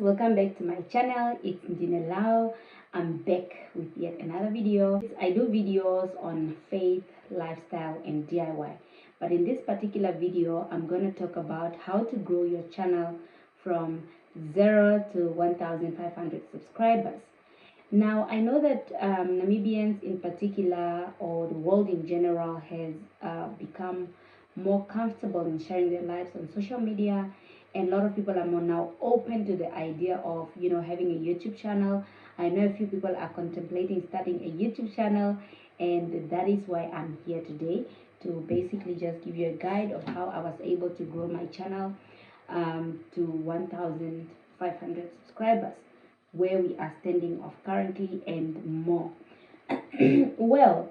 welcome back to my channel. It's Lau. I'm back with yet another video. I do videos on faith, lifestyle and DIY, but in this particular video I'm going to talk about how to grow your channel from 0 to 1,500 subscribers. Now I know that Namibians in particular, or the world in general, has become more comfortable in sharing their lives on social media, and a lot of people are more now open to the idea of having a YouTube channel. I know a few people are contemplating starting a YouTube channel, and that is why I'm here today, to basically just give you a guide of how I was able to grow my channel to 1,500 subscribers, where we are standing off currently and more. Well,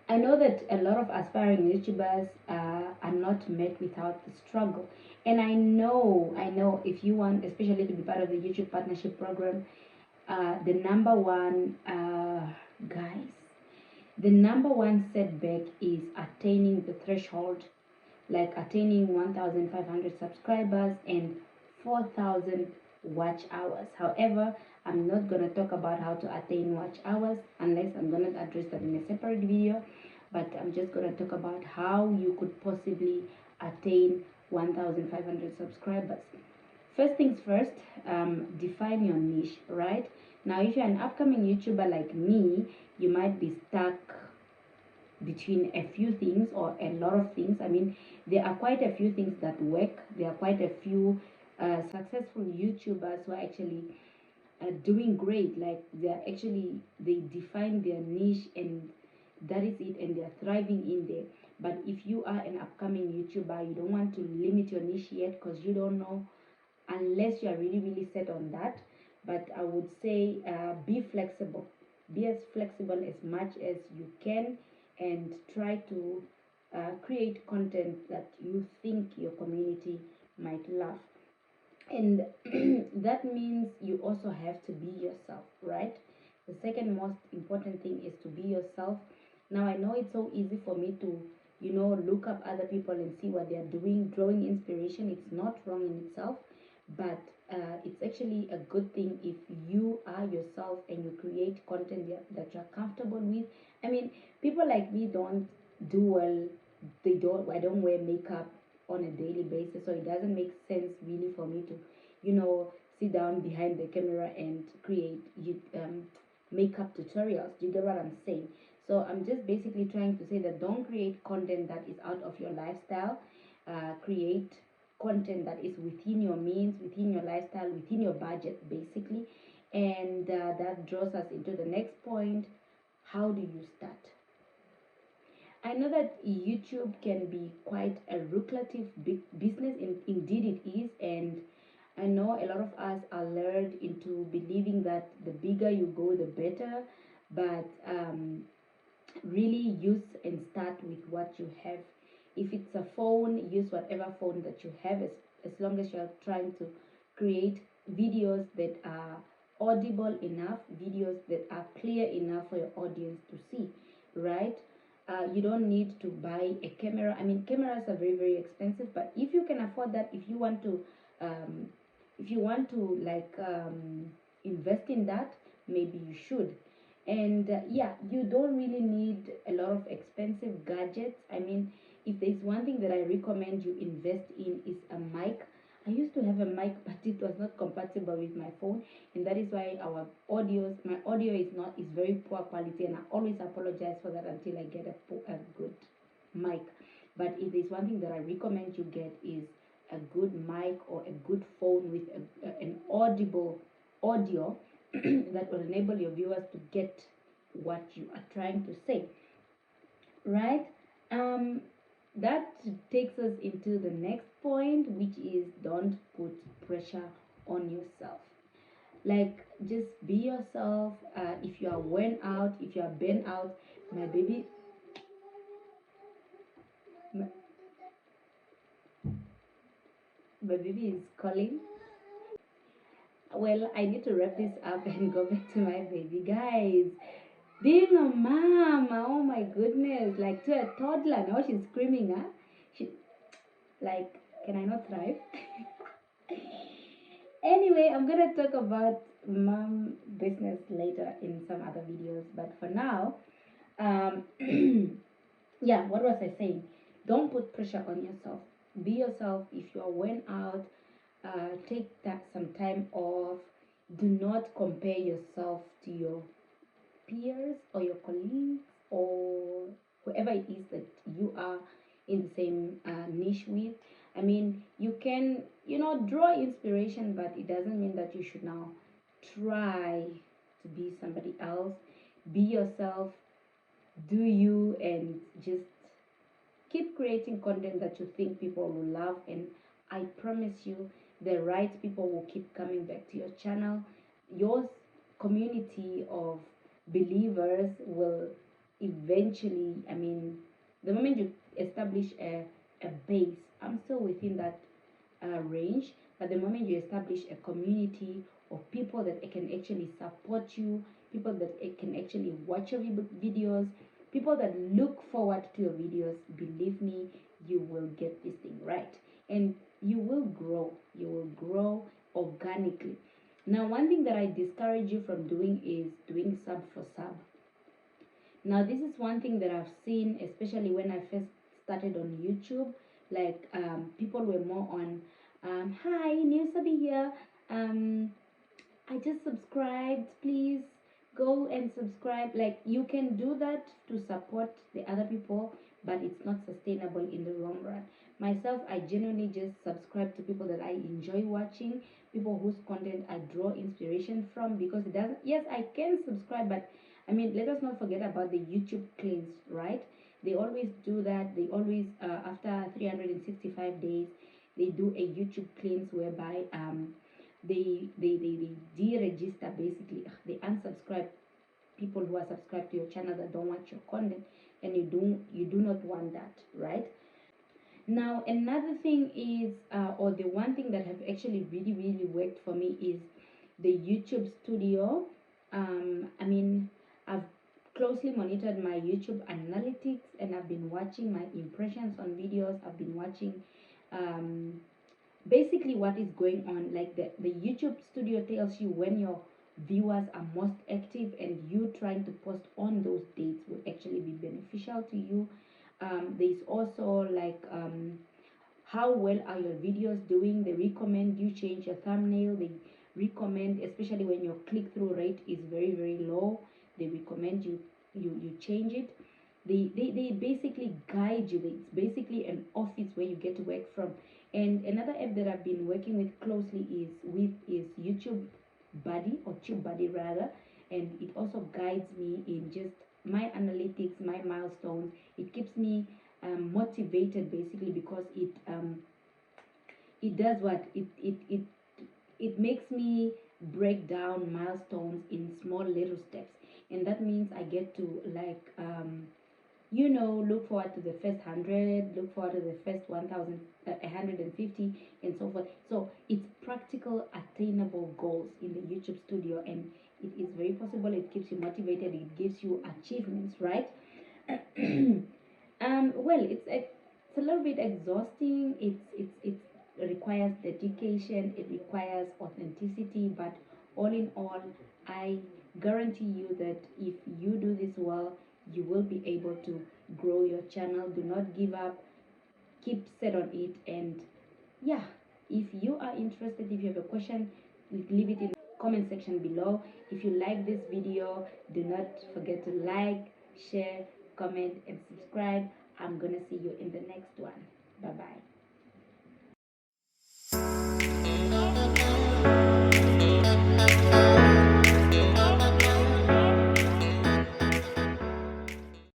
I know that a lot of aspiring YouTubers are not met without the struggle. And I know if you want, especially to be part of the YouTube partnership program, the number one setback is attaining the threshold, like attaining 1,500 subscribers and 4,000 watch hours. However, I'm not going to talk about how to attain watch hours unless I'm going to address that in a separate video, but I'm just going to talk about how you could possibly attain 1,500 subscribers. First things first, define your niche, right? Now, if you're an upcoming YouTuber like me, you might be stuck between a few things or a lot of things. I mean, there are quite a few things that work. There are quite a few successful YouTubers who are actually doing great. Like they define their niche and that is it, and they're thriving in there. But if you are an upcoming YouTuber, you don't want to limit your niche yet, because you don't know unless you are really set on that. But I would say be flexible. Be as flexible as much as you can, and try to create content that you think your community might love. And that means you also have to be yourself, right? The second most important thing is to be yourself. Now, I know it's so easy for me to look up other people and see what they're doing, drawing inspiration. It's not wrong in itself, but it's actually a good thing if you are yourself and you create content that you're comfortable with. I mean, people like me don't do well. I don't wear makeup on a daily basis, so it doesn't make sense really for me to sit down behind the camera and create makeup tutorials. Do you get what I'm saying? So I'm just basically trying to say that don't create content that is out of your lifestyle. Create content that is within your means, within your lifestyle, within your budget, basically. And that draws us into the next point. How do you start? I know that YouTube can be quite a lucrative big business. Indeed it is. And I know a lot of us are lured into believing that the bigger you go, the better. But really use and start with what you have. If it's a phone, use whatever phone that you have, as long as you're trying to create videos that are audible enough, videos that are clear enough for your audience to see, right? You don't need to buy a camera. I mean, cameras are very expensive, but if you can afford that, if you want to invest in that, maybe you should. And yeah, you don't really need a lot of expensive gadgets. I mean, if there's one thing that I recommend you invest in, is a mic. I used to have a mic, but it was not compatible with my phone, and that is why my audio is very poor quality, and I always apologize for that until I get a good mic. But if there's one thing that I recommend you get, is a good mic or a good phone with an audible audio that will enable your viewers to get what you are trying to say, right? That takes us into the next point, which is don't put pressure on yourself. Like, just be yourself. If you are worn out, if you are burnt out, my baby is calling. Well, I need to wrap this up and go back to my baby, guys. Being a mom, oh my goodness, like to a toddler, now she's screaming, She, like, can I not thrive? Anyway, I'm gonna talk about mom business later in some other videos, but for now, um yeah, what was I saying? Don't put pressure on yourself. Be yourself. If you are worn out, take that some time off. Do not compare yourself to your peers or your colleagues or whoever it is that you are in the same niche with. I mean, you can, draw inspiration, but it doesn't mean that you should now try to be somebody else. Be yourself, do you, and just keep creating content that you think people will love. And I promise you, the right people will keep coming back to your channel. Your community of believers will eventually, I mean, the moment you establish a base, I'm still within that range, but the moment you establish a community of people that can actually support you, people that can actually watch your videos, people that look forward to your videos, believe me, you will get this thing right, and you will grow. You will grow organically. Now, one thing that I discourage you from doing is doing sub for sub. Now, this is one thing that I've seen, especially when I first started on YouTube. Like, people were more on, hi, new subby here. Um, I just subscribed. Please go and subscribe. Like, you can do that to support the other people, but it's not sustainable in the long run. Myself, I genuinely just subscribe to people that I enjoy watching, people whose content I draw inspiration from, because it doesn't, yes, I can subscribe, but I mean, let us not forget about the YouTube cleanse, right? They always do that. They always, after 365 days, they do a YouTube cleanse whereby they deregister, basically. They unsubscribe people who are subscribed to your channel that don't want your content, and you do not want that, right? Now, another thing is, or the one thing that have actually really, really worked for me is the YouTube studio. I mean, I've closely monitored my YouTube analytics, and I've been watching my impressions on videos. I've been watching basically what is going on. Like, the YouTube studio tells you when your viewers are most active, and you trying to post on those dates will actually be beneficial to you. There's also like, how well are your videos doing. They recommend you change your thumbnail. They recommend, especially when your click-through rate is very, very low, they recommend you change it. They basically guide you. It's basically an office where you get to work from. And another app that I've been working with closely is YouTube Buddy, or Tube Buddy rather, and it also guides me in just my analytics, my milestones. It keeps me motivated, basically, because it does what it makes me break down milestones in small little steps, and that means I get to, like, look forward to the first 100, look forward to the first 1000, 150, and so forth. So it's practical, attainable goals in the YouTube studio, and it is very possible. It keeps you motivated. It gives you achievements, right? Well, it's a little bit exhausting. It requires dedication. It requires authenticity. But all in all, I guarantee you that if you do this well, you will be able to grow your channel. Do not give up. Keep set on it. And yeah, if you are interested, if you have a question, leave it in the comment section below. If you like this video, do not forget to like, share, comment, and subscribe. I'm gonna see you in the next one. Bye bye.